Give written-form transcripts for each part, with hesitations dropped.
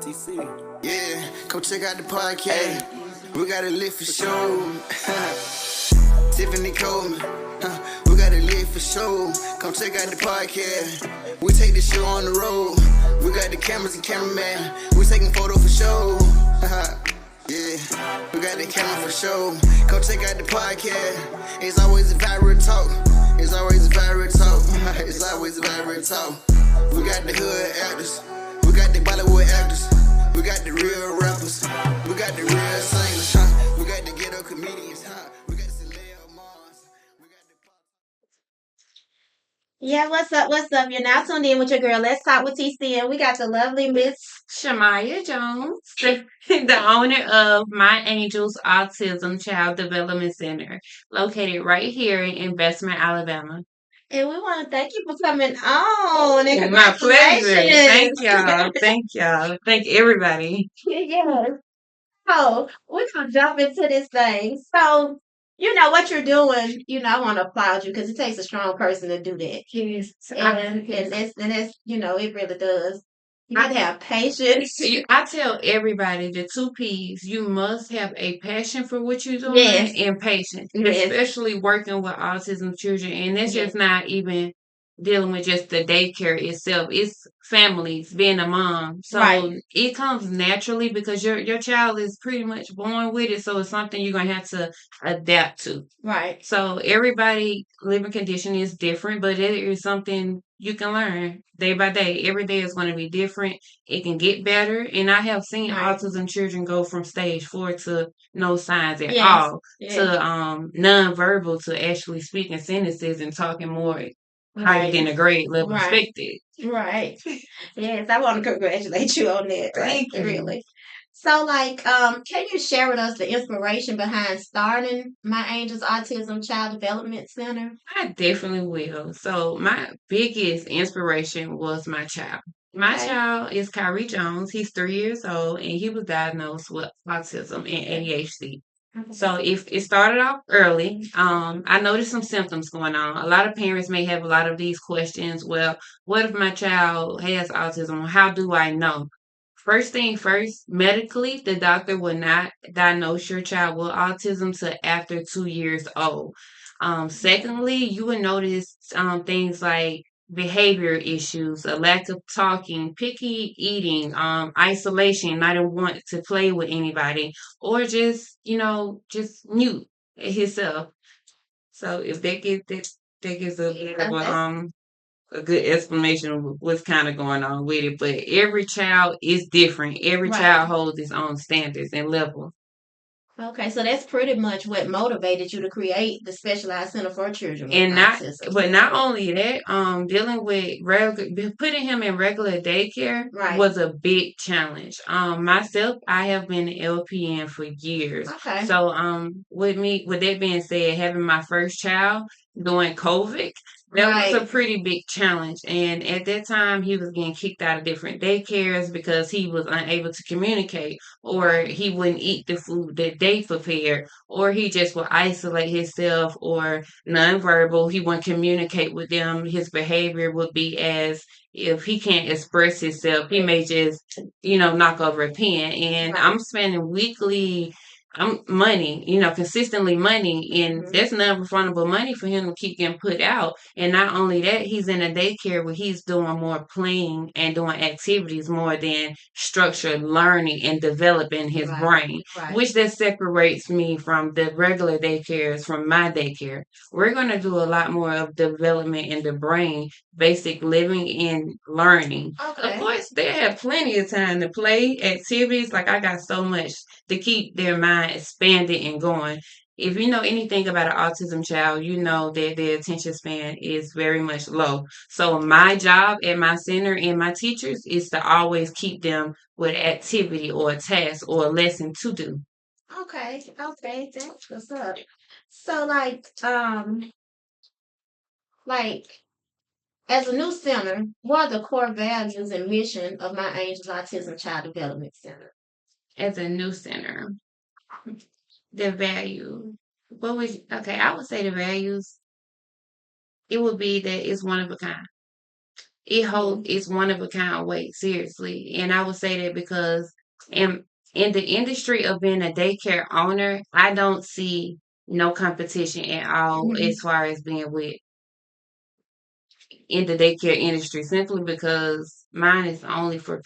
TC. Yeah, come check out the podcast. We got it lit for show. Tiffany Coleman. We got it lit for show. Come check out the podcast. We take the show on the road. We got the cameras and cameraman. We taking photo for show. Yeah, we got the camera for show. Come check out the podcast. It's always a viral talk. It's always a viral talk. It's always a viral talk. We got the hood actors. We got the Bollywood actors. We got the real rappers. We got the real singers. We got the ghetto comedians. We got the celeb moms. We got the Yeah, what's up? What's up? You're now tuned in with your girl. Let's talk with TC, and we got the lovely Miss. Shamaya Jones, the owner of My Angels Autism Child Development Center, located right here in Investment, Alabama. And we want to thank you for coming on. And My pleasure. congratulations. Thank y'all. Thank y'all. Thank everybody. Yes. So we're gonna jump into this thing. So you know what you're doing. I want to applaud you because it takes a strong person to do that. Yes. And that's it really does. You have to have patience. I tell everybody the 2 P's. You must have a passion for what you're doing Yes. and patience, Yes. especially working with autism children. And that's Yes. just not even dealing with just the daycare itself. It's families, being a mom. So Right. it comes naturally because your child is pretty much born with it. So it's something you're gonna have to adapt to. Right. So everybody living condition is different, but it is something you can learn day by day. Every day is going to be different. It can get better. And I have seen Right. autism children go from stage 4 to no signs at Yes. all Yes. to nonverbal to actually speaking sentences and talking more higher Right. than the grade level Right. expected. Right. Yes, I want to congratulate you on that. Thank you. Really. So, can you share with us the inspiration behind starting My Angels Autism Child Development Center? I definitely will. So my biggest inspiration was my child. My Okay. child is Kyrie Jones. He's 3 years old and he was diagnosed with autism and ADHD. So if it started off early, I noticed some symptoms going on. A lot of parents may have a lot of these questions. Well, what if my child has autism? How do I know? First thing first, medically, the doctor will not diagnose your child with autism till after 2 years old. Secondly, you will notice things like behavior issues, a lack of talking, picky eating, isolation, not want to play with anybody, or just mute himself. So if that gives a bit of a good explanation of what's kind of going on with it. But every child is different. Every Right. child holds its own standards and level. Okay, so that's pretty much what motivated you to create the specialized center for children with And autism. but not only that, dealing with putting him in regular daycare Right. was a big challenge. Myself, I have been an LPN for years. Okay. So, with that being said, having my first child during COVID, that was a Right. pretty big challenge. And at that time, he was getting kicked out of different daycares because he was unable to communicate, or he wouldn't eat the food that they prepared, or he just would isolate himself, or nonverbal. He wouldn't communicate with them. His behavior would be as if he can't express himself, he may just, knock over a pen. And Right. I'm spending weekly money, consistently money, and Mhm. that's non-refundable money for him to keep getting put out. And not only that, he's in a daycare where he's doing more playing and doing activities more than structured learning and developing his Right. brain, Right. which that separates me from the regular daycares from my daycare. We're going to do a lot more of development in the brain, basic living and learning. Of Okay. course, they have plenty of time to play activities. Like I got so much to keep their mind expanded and going. If you know anything about an autism child, you know that their attention span is very much low. So my job at my center and my teachers is to always keep them with activity or a task or a lesson to do. Okay. Okay. That's what's up. So, like as a new center, what are the core values and mission of My Angels Autism Child Development Center? As a new center, the value. I would say the values, it would be that it's one of a kind. it's one of a kind way, seriously. And I would say that because in the industry of being a daycare owner, I don't see no competition at all Mhm. as far as being with in the daycare industry, simply because mine is only for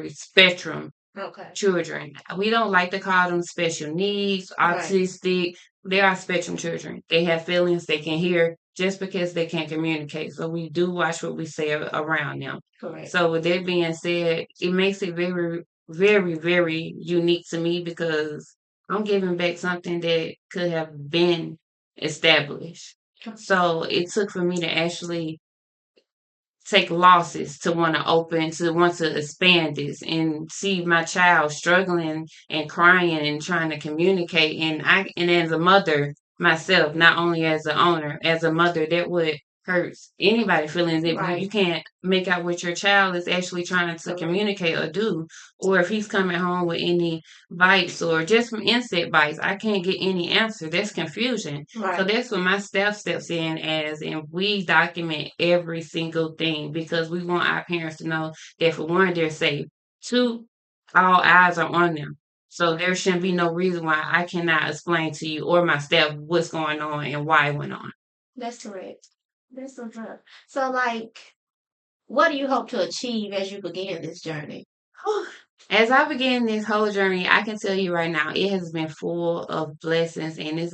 spectrum Okay. children. We don't like to call them special needs, Right. autistic. They are spectrum children. They have feelings, they can hear just because they can't communicate. So we do watch what we say around them. Correct. So with that being said, it makes it very, very, very unique to me because I'm giving back something that could have been established. So it took for me to actually take losses to want to open, to want to expand this and see my child struggling and crying and trying to communicate. And as a mother myself, not only as an owner, as a mother, that would hurt anybody feelings if you Right. can't make out what your child is actually trying to Correct. communicate or do, or if he's coming home with any bites or just from insect bites. I can't get any answer. That's confusion. So Right. that's when my staff steps in as, and we document every single thing because we want our parents to know that for one, they're safe. Two, all eyes are on them. So there shouldn't be no reason why I cannot explain to you or my staff what's going on and why it went on. That's correct. That's what's up. So, like, what do you hope to achieve as you begin this journey? As I begin this whole journey, I can tell you right now, it has been full of blessings, and this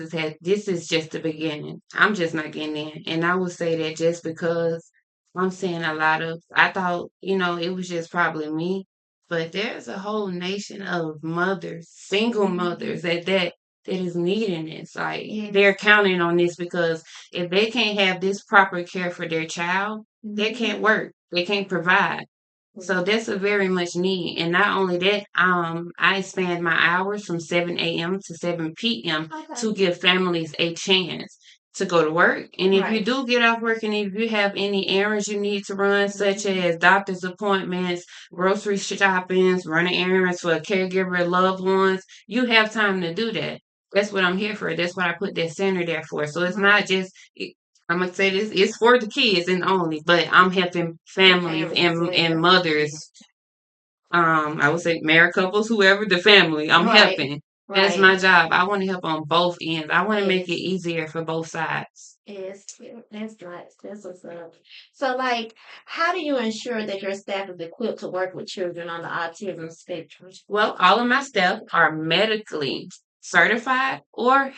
is just the beginning. I'm just not getting in, and I would say that just because I'm seeing a lot of. I thought, it was just probably me, but there's a whole nation of mothers, single mothers that is needing this. Like they're Yes. counting on this because if they can't have this proper care for their child, they Mhm. can't work, they can't provide. So that's a very much need. And not only that, I expand my hours from 7 a.m. to 7 p.m. Okay. to give families a chance to go to work. And if you Right. do get off work and if you have any errands you need to run, such as doctor's appointments, grocery shoppings, running errands for a caregiver, loved ones, you have time to do that. That's what I'm here for. That's what I put that center there for. So it's Right. not just I'm gonna say this, it's for the kids and only, but I'm helping The families family as and well. mothers, Yes. I would say married couples, whoever the family, I'm Right. helping. That's Right. my job. I want to help on both ends. I want to make it Yes. easier for both sides. Yes. That's nice. That's what's up. So, like, how do you ensure that your staff is equipped to work with children on the autism spectrum? Well, all of my staff are medically certified or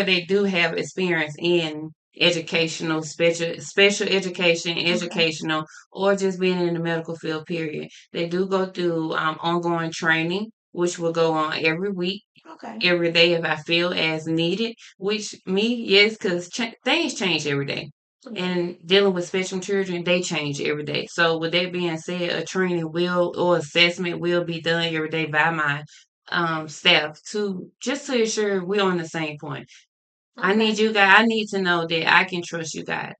they do have experience in educational special education, Okay. educational, or just being in the medical field, period. They do go through ongoing training, which will go on every week, Okay. every day if I feel as needed. Which me, yes, because things change every day. Yeah. And dealing with special children, they change every day. So with that being said, a training will or assessment will be done every day by my staff to just to ensure we're on the same point. I need Okay. you guys. I need to know that I can trust you guys.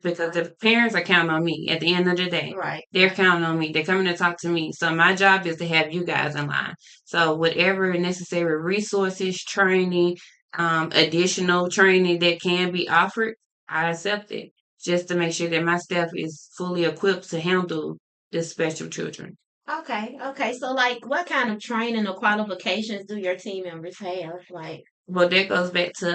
Because Right. the parents are counting on me at the end of the day. Right. They're counting on me. They're coming to talk to me. So my job is to have you guys in line. So whatever necessary resources, training, additional training that can be offered, I accept it. Just to make sure that my staff is fully equipped to handle the special children. Okay. Okay. So, like, what kind of training or qualifications do your team members have? Like, Well, that goes back to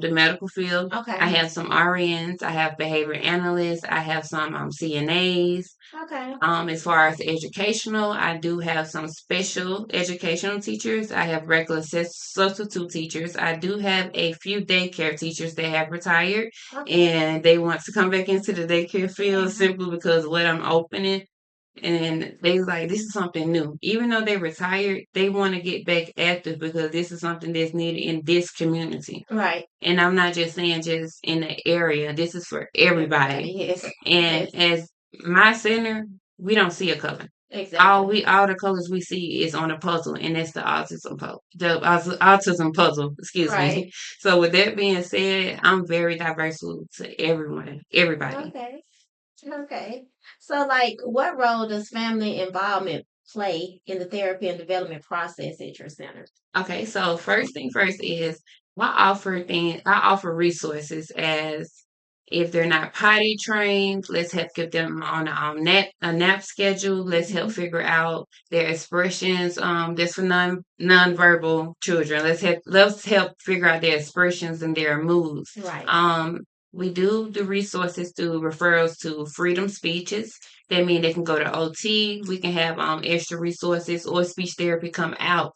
the medical field. I okay. have some RNs, I have behavior analysts, I have some CNAs. Okay. As far as educational, I do have some special educational teachers. I have regular substitute teachers. I do have a few daycare teachers that have retired Okay. and they want to come back into the daycare field Yeah. simply because what I'm opening and they like this is something new. Even though they retired, they want to get back active because this is something that's needed in this community. Right. And I'm not just saying just in the area. This is for everybody. Everybody. Yes. And Yes. as my center, we don't see a color. Exactly. All the colors we see is on a puzzle, and that's the autism puzzle. Excuse Right. me. So with that being said, I'm very diverse to everyone, everybody. Okay. Okay. So, like, what role does family involvement play in the therapy and development process at your center? Okay, so first thing first is I offer resources as If they're not potty trained, let's help get them on a nap schedule. Let's help figure out their expressions. That's for nonverbal children. Let's help figure out their expressions and their moods. Right. We do the resources through referrals to freedom speeches. That means they can go to OT. We can have extra resources or speech therapy come out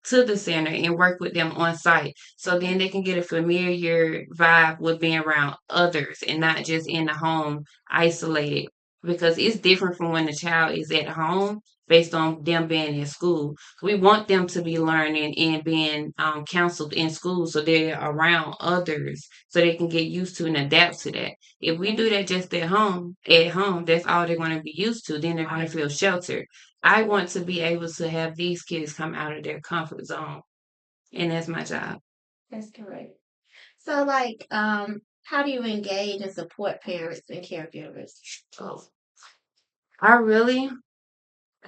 to the center and work with them on site. So then they can get a familiar vibe with being around others and not just in the home isolated. Because it's different from when the child is at home based on them being in school. We want them to be learning and being counseled in school so they're around others so they can get used to and adapt to that. If we do that just at home, that's all they're going to be used to. Then they're going to feel sheltered. I want to be able to have these kids come out of their comfort zone, and that's my job. That's correct. So, like, how do you engage and support parents and caregivers? Oh, I really,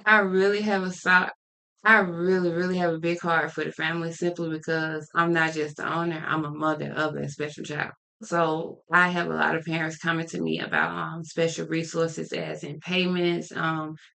I really have a I really, really have a big heart for the family simply because I'm not just the owner, I'm a mother of a special child. So I have a lot of parents coming to me about special resources as in payments,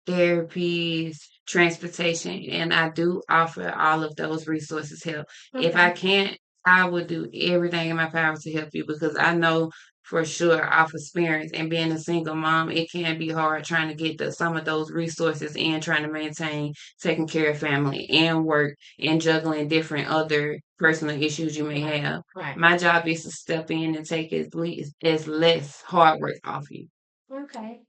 therapies, transportation, and I do offer all of those resources help. If I Okay. can't, I will do everything in my power to help you because I know for sure off experience and being a single mom, it can be hard trying to get some of those resources and trying to maintain taking care of family and work and juggling different other personal issues you may have. Right. My job is to step in and take as less hard work off you. Okay.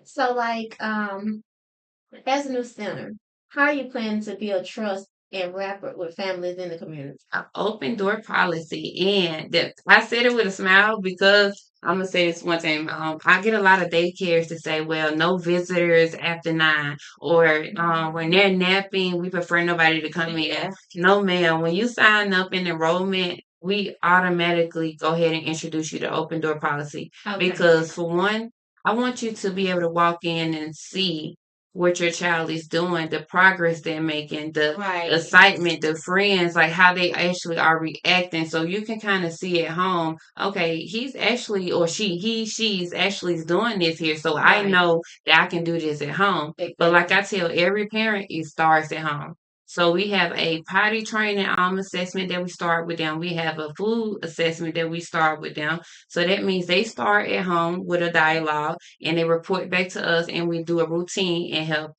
So, like, as a new center, how are you planning to build trust and rapport with families in the community? A open door policy, and that I said it with a smile because I'm gonna say this one thing. I get a lot of daycares to say, "Well, no visitors after 9," or when they're napping, we prefer nobody to come in. Yeah. No, ma'am. When you sign up in enrollment, we automatically go ahead and introduce you to open door policy Okay. because, for one, I want you to be able to walk in and see what your child is doing, the progress they're making, the Right. excitement, the friends, like how they actually are reacting. So you can kind of see at home, okay, he's actually, or she's actually doing this here. So I Right. know that I can do this at home. But like Exactly. I tell every parent, it starts at home. So we have a potty training assessment that we start with them. We have a food assessment that we start with them. So that means they start at home with a dialogue and they report back to us and we do a routine and help,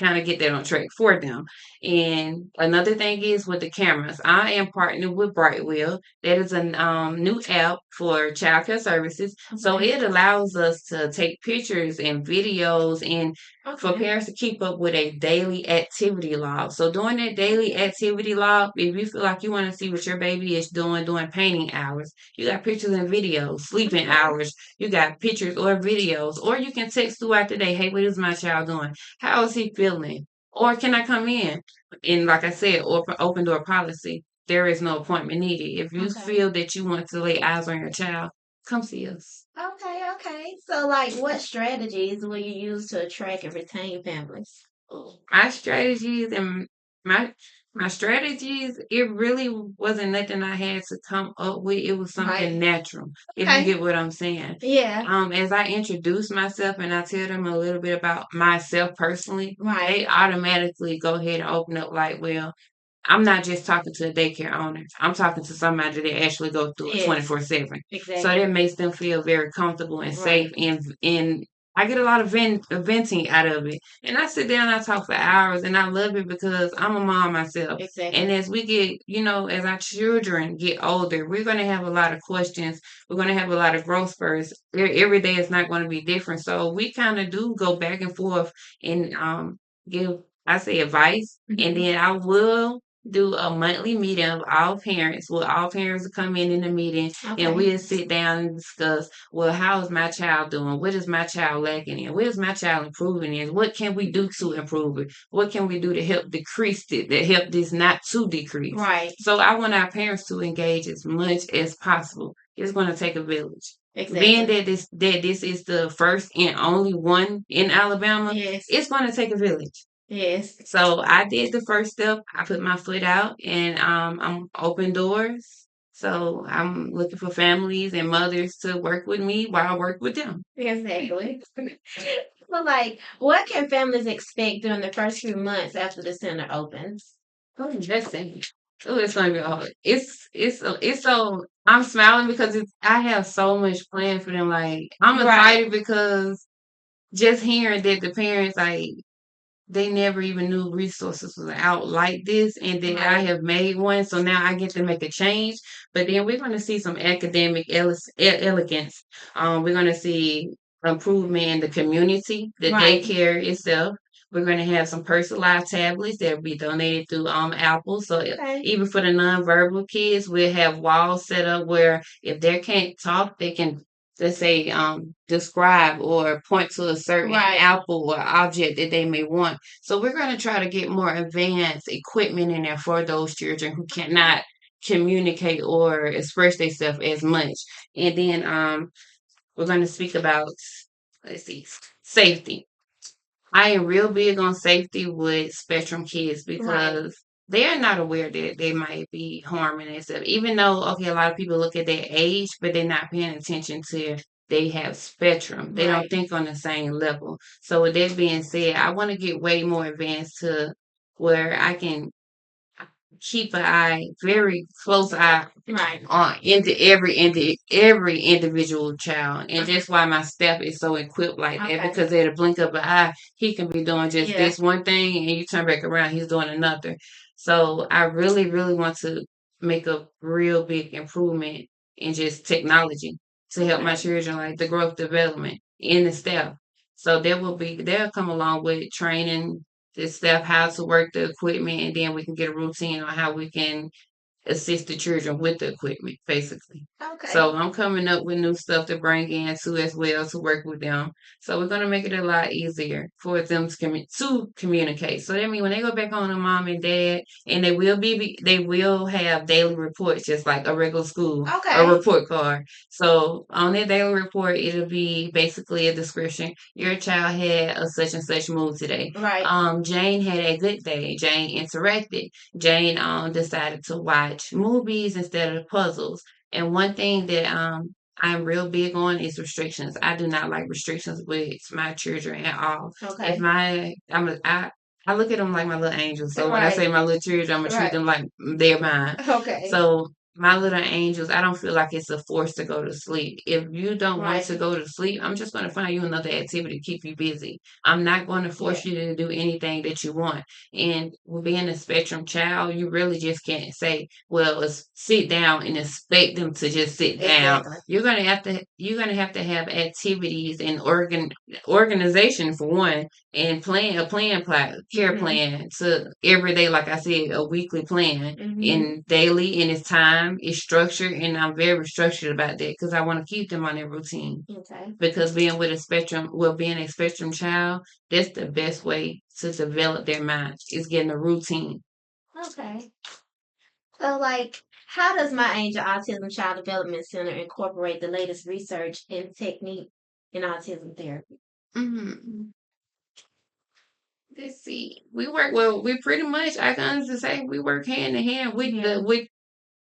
kind of get that on track for them. And another thing is with the cameras. I am partnered with Brightwheel. That is a new app for childcare services. So Okay. it allows us to take pictures and videos and for Okay. parents to keep up with a daily activity log. So doing that daily activity log, if you feel like you want to see what your baby is doing during painting hours, you got pictures and videos, sleeping Okay. hours, you got pictures or videos, or you can text throughout the day, hey, what is my child doing? How is he feeling? Or can I come in? And like I said, open door policy, there is no appointment needed. If you Okay. feel that you want to lay eyes on your child, come see us. Okay. Okay. So, like, what strategies will you use to attract and retain families? My strategies and my my strategies, it really wasn't nothing I had to come up with. It was something Right. natural, if you Okay. get what I'm saying. Yeah. As I introduce myself and I tell them a little bit about myself personally, Right. they automatically go ahead and open up like, well, I'm not just talking to a daycare owner. I'm talking to somebody that actually goes through it Yes. 24/7. So Exactly. that makes them feel very comfortable and Right. safe. And I get a lot of venting out of it. And I sit down and I talk for hours and I love it because I'm a mom myself. And Exactly. as we get, as our children get older, we're going to have a lot of questions. We're going to have a lot of growth spurts. Every day is not going to be different. So we kind of do go back and forth and give, I say, advice. And Mhm. then I will do a monthly meeting of all parents. Well, all parents will come in the meeting and Okay. we'll sit down and discuss, well, how is my child doing? What is my child lacking in? What is my child improving in? What can we do to improve it? What can we do to help decrease it, to help this not to decrease? Right. So I want our parents to engage as much as possible. It's going to take a village. Being Exactly. that this is the first and only one in Alabama, Yes. it's going to take a village. Yes. So I did the first step. I put my foot out and I'm open doors So I'm looking for families and mothers to work with me while I work with them. Exactly. So, like, what can families expect during the first few months after the center opens? Oh, that's it. Oh, it's gonna be hard. It's so I'm smiling because I have so much planned for them. Like I'm Right, excited because just hearing that the parents like they never even knew resources was out like this, and then I right, have made one, so now I get to make a change. But then we're going to see some academic elegance. We're going to see improvement in the community, the right. daycare itself. We're going to have some personalized tablets that will be donated through Apple. So Okay. even for the nonverbal kids, we'll have walls set up where if they can't talk, they can, let's say, describe or point to a certain Right. apple or object that they may want. So we're going to try to get more advanced equipment in there for those children who cannot communicate or express themselves as much. And then we're going to speak about, let's see, safety. I am real big on safety with spectrum kids Right. because they are not aware that they might be harming themselves. Even though, okay, a lot of people look at their age, but they're not paying attention to they have spectrum. They don't Right. think on the same level. So with that being said, I want to get way more advanced to where I can keep an eye, very close eye Right. on into every individual child, and that's why my staff is so equipped like that. Okay. Because at a blink of an eye, he can be doing just Yeah. this one thing, and you turn back around, he's doing another. So I really, really want to make a real big improvement in just technology to help my Okay. children, like the growth development in the staff. So they'll come along with training the staff how to work the equipment, and then we can get a routine on how we can assist the children with the equipment, basically. Okay. So I'm coming up with new stuff to bring in too as well to work with them. So we're gonna make it a lot easier for them to communicate. So that means when they go back home to mom and dad, and they will have daily reports just like a regular school, a Okay. report card. So on their daily report, it'll be basically a description. Your child had a such and such mood today. Right. Jane had a good day. Jane interacted. Jane decided to watch movies instead of puzzles. And one thing that I'm real big on is restrictions. I do not like restrictions with my children at all. If Okay. my I look at them like my little angels. So when I Right. say my little children, I'm gonna treat Right. them like they're mine. Okay. So my little angels, I don't feel like it's a force to go to sleep. If you don't want Right. to go to sleep, I'm just gonna find you another activity to keep you busy. I'm not going to Yeah. force you to do anything that you want. And with being a spectrum child, you really just can't say, well, let's sit down and expect them to just sit down. Exactly. You're gonna have to have activities and organization for one, and care Mhm. plan to every day, like I said, a weekly plan Mhm. in daily, and it's time, it's structured, and I'm very structured about that because I want to keep them on their routine. Okay. Because being a spectrum child, that's the best way to develop their mind is getting a routine. Okay. So, like, how does my Angel Autism Child Development Center incorporate the latest research and technique in autism therapy? Mhm. Let's see. We work well. We pretty much, I can honestly say, we work hand in hand with Yeah.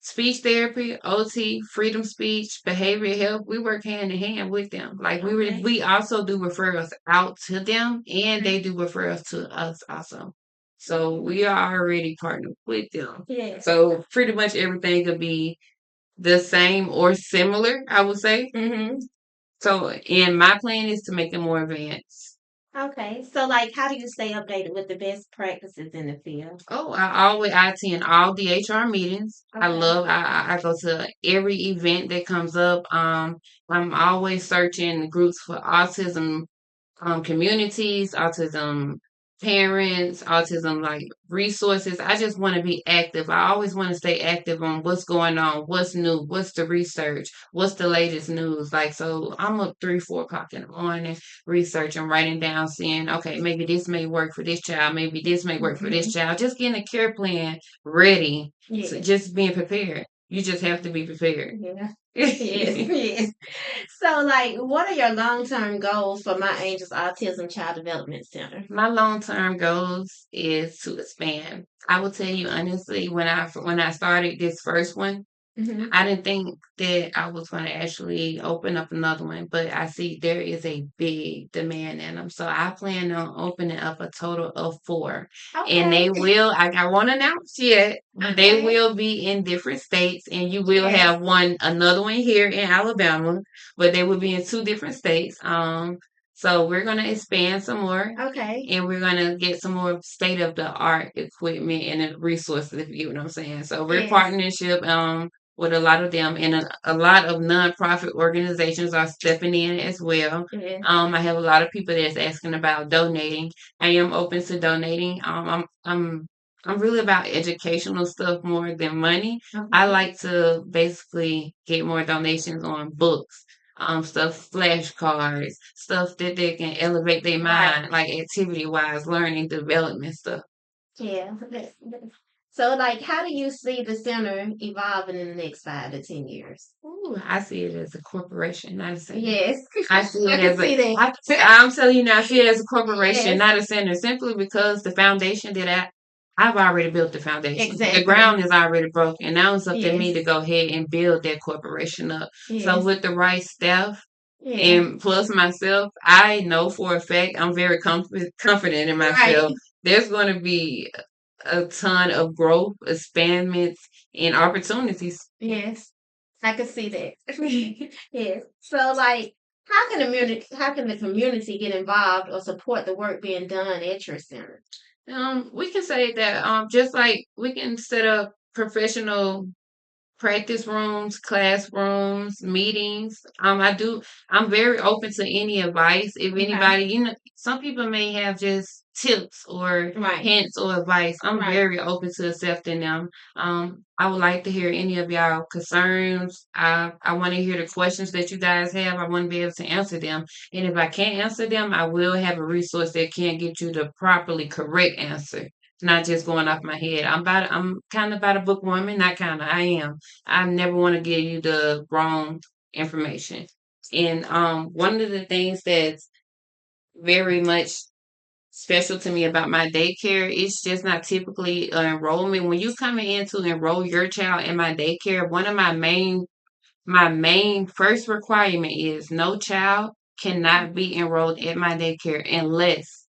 speech therapy, OT, freedom speech, behavioral health. We work hand in hand with them. Like Okay. we also do referrals out to them, and Mhm. they do referrals to us also. So we are already partnered with them. Yeah. So pretty much everything could be the same or similar, I would say. Mhm. So, and my plan is to make it more advanced. Okay. So, like, how do you stay updated with the best practices in the field? Oh, I attend all the HR meetings. Okay. I go to every event that comes up. I'm always searching groups for autism communities, autism parents, autism like resources. I just want to be active. I always want to stay active on what's going on, what's new, what's the research, what's the latest news. Like, so I'm up 3, 4 o'clock in the morning, researching, writing down, seeing, okay, maybe this may work for this child, maybe this may work for this Mhm. child. Just getting a care plan ready, so Yeah. just being prepared. You just have to be prepared. Yeah. Yes. Yes. So, like, what are your long-term goals for My Angel's Autism Child Development Center? My long-term goals is to expand. I will tell you honestly, when I started this first one, I didn't think that I was going to actually open up another one, but I see there is a big demand in them. So I plan on opening up a total of 4. And Okay. they will, I won't announce yet, but they Okay. will be in different states. And you will Yes. have another one here in Alabama, but they will be in 2 different states. So we're going to expand some more. Okay. And we're gonna get some more state of the art equipment and resources, if you get what I'm saying. So we're Yes. partnership with a lot of them, and a lot of nonprofit organizations are stepping in as well. Yes. I have a lot of people that's asking about donating. I am open to donating. I'm really about educational stuff more than money. I Okay. like to basically get more donations on books, stuff, flashcards, stuff that they can elevate their Right. mind, like activity wise, learning development stuff. Yeah. So, like, how do you see the center evolving in the next 5 to 10 years? Ooh, I see it as a corporation, not a center. Yes. I see I it can as see that. I'm telling you now, I see it as a corporation, Yes. not a center, simply because the foundation that I've already built the foundation. The Exactly. ground is already broken. Now it's up to me Yes. to go ahead and build that corporation up. So Yes. with the right staff Yeah. and plus myself, I know for a fact I'm very confident in Right. myself. There's going to be a ton of growth, expandments, and opportunities. Yes. I can see that. Yes. So, like, how can the community get involved or support the work being done at your center? We can say that just like we can set up professional practice rooms, classrooms, meetings. I'm very open to any advice. If Okay. anybody, some people may have just tips or Right. hints or advice. I'm Right. very open to accepting them. I would like to hear any of y'all concerns. I want to hear the questions that you guys have. I want to be able to answer them. And if I can't answer them, I will have a resource that can get you the properly correct answer, not just going off my head. I'm kind of about a bookworm, not kind of. I am. I never want to give you the wrong information. And one of the things that's very much special to me about my daycare, it's just not typically enrollment. When you coming in to enroll your child in my daycare, one of my main first requirement is no child cannot be enrolled at my daycare unless,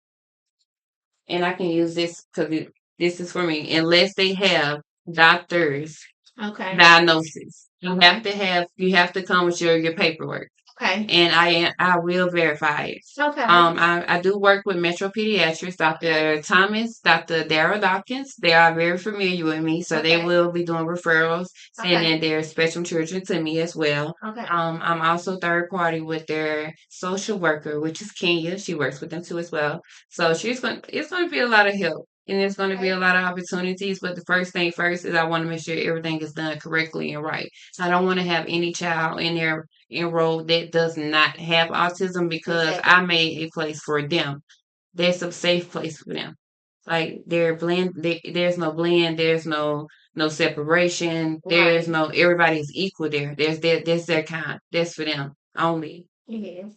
and I can use this because this is for me, unless they have doctors Okay. diagnosis. Okay. You have to come with your paperwork, Okay. and I will verify it. Okay. I do work with Metro Pediatrics, Dr. Thomas, Dr. Darrell Dawkins. They are very familiar with me, so they Okay. will be doing referrals, Okay. sending their special children to me as well. Okay. I'm also third party with their social worker, which is Kenya. She works with them too as well. So it's going to be a lot of help. And there's going to be a Okay. lot of opportunities, but the first thing first is I want to make sure everything is done correctly and right. I don't want to have any child in there enrolled that does not have autism because Exactly. I made a place for them. There's a safe place for them. Like there's no blend, there's no separation, there's Right. no everybody's equal there. There's their kind. That's for them only. Yes.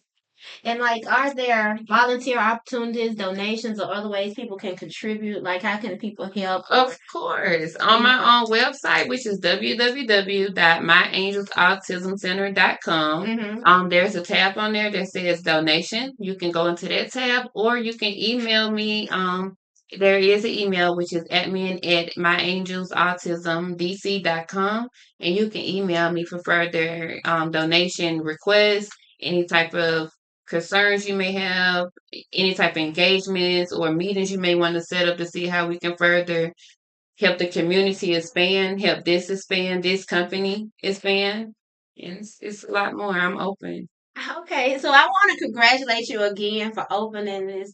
And like, are there volunteer opportunities, donations, or other ways people can contribute? Like, how can people help? Of course, on You my know. own website, which is www.myangelsautismcenter.com. Mm-hmm. There's a tab on there that says donation. You can go into that tab, or you can email me. There is an email which is admin@myangelsautismdc.com, and you can email me for further donation requests, any type of concerns you may have, any type of engagements or meetings you may want to set up to see how we can further help the community expand, help this expand, this company expand. And it's a lot more. I'm open. Okay, so I want to congratulate you again for opening this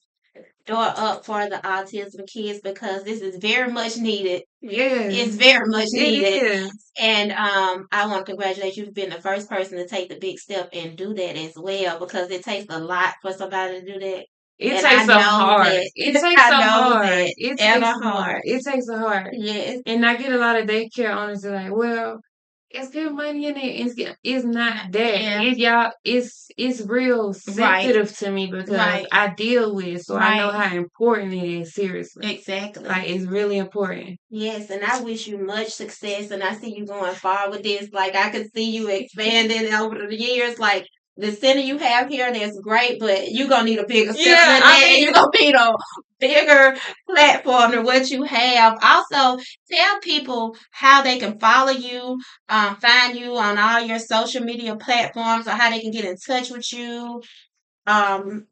door up for the autism kids because this is very much needed. It's Yes, very much it needed. is. And I want to congratulate you for being the first person to take the big step and do that as well because it takes a lot for somebody to do that. It And I takes a know heart. that. It takes I a know heart. that. It And takes a a heart. heart. It takes a heart. Yes. And I get a lot of daycare owners that are like, well, it's good money in it. It's not that. Yeah. It's real Right. sensitive to me because Right. I deal with it, so I know Right. how important it is. Seriously, Exactly. like it's really important. Yes, and I wish you much success, and I see you going far with this. Like I could see you expanding over the years. Like the center you have here, that's great, but you're gonna need a bigger center Yeah, than I that, and mean, you're gonna need a bigger platform than what you have. Also, tell people how they can follow you, find you on all your social media platforms, or how they can get in touch with you, um,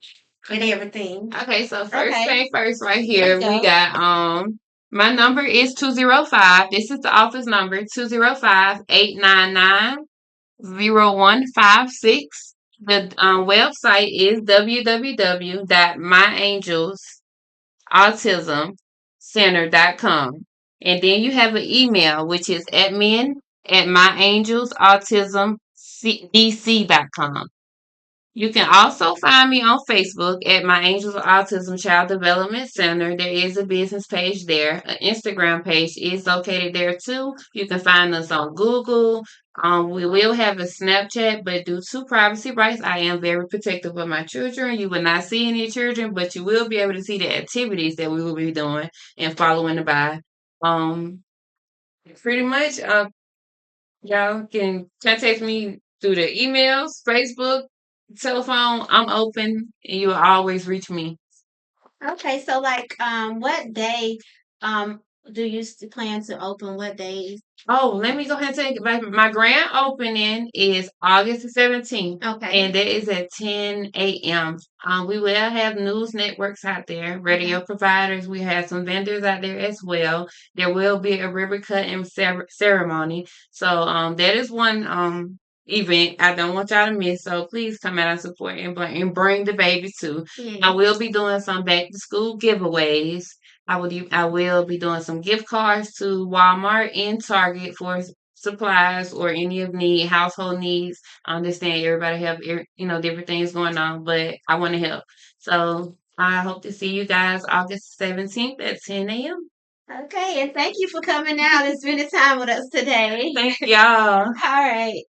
and everything. okay, so first Okay, thing first, right let's here we go. got my number is 205. This is the office number 205-899-0156. The website is www.myangelsautismcenter.com. And then you have an email, which is admin@myangelsautismdc.com. You can also find me on Facebook at My Angels of Autism Child Development Center. There is a business page there. An Instagram page is located there too. You can find us on Google. We will have a Snapchat, but due to privacy rights, I am very protective of my children. You will not see any children, but you will be able to see the activities that we will be doing and following the by. Um, Pretty much, y'all can contact me through the emails, Facebook, telephone. I'm open, and you will always reach me. Okay, so like, what day, um, do you plan to open? What days? Oh, let me go ahead and take it back. My grand opening is August the 17th, Okay, and that is at 10 a.m. We will have news networks out there, radio providers. We have some vendors out there as well. There will be a ribbon cutting ceremony. So that is one event I don't want y'all to miss. So please come out and support and bring the baby too. I yeah. will be doing some back to school giveaways. I will be doing some gift cards to Walmart and Target for supplies or any of need household needs. I understand everybody have different things going on, but I want to help. So I hope to see you guys August 17th at 10 a.m. Okay, and thank you for coming out and spending time with us today. Thank y'all. All right.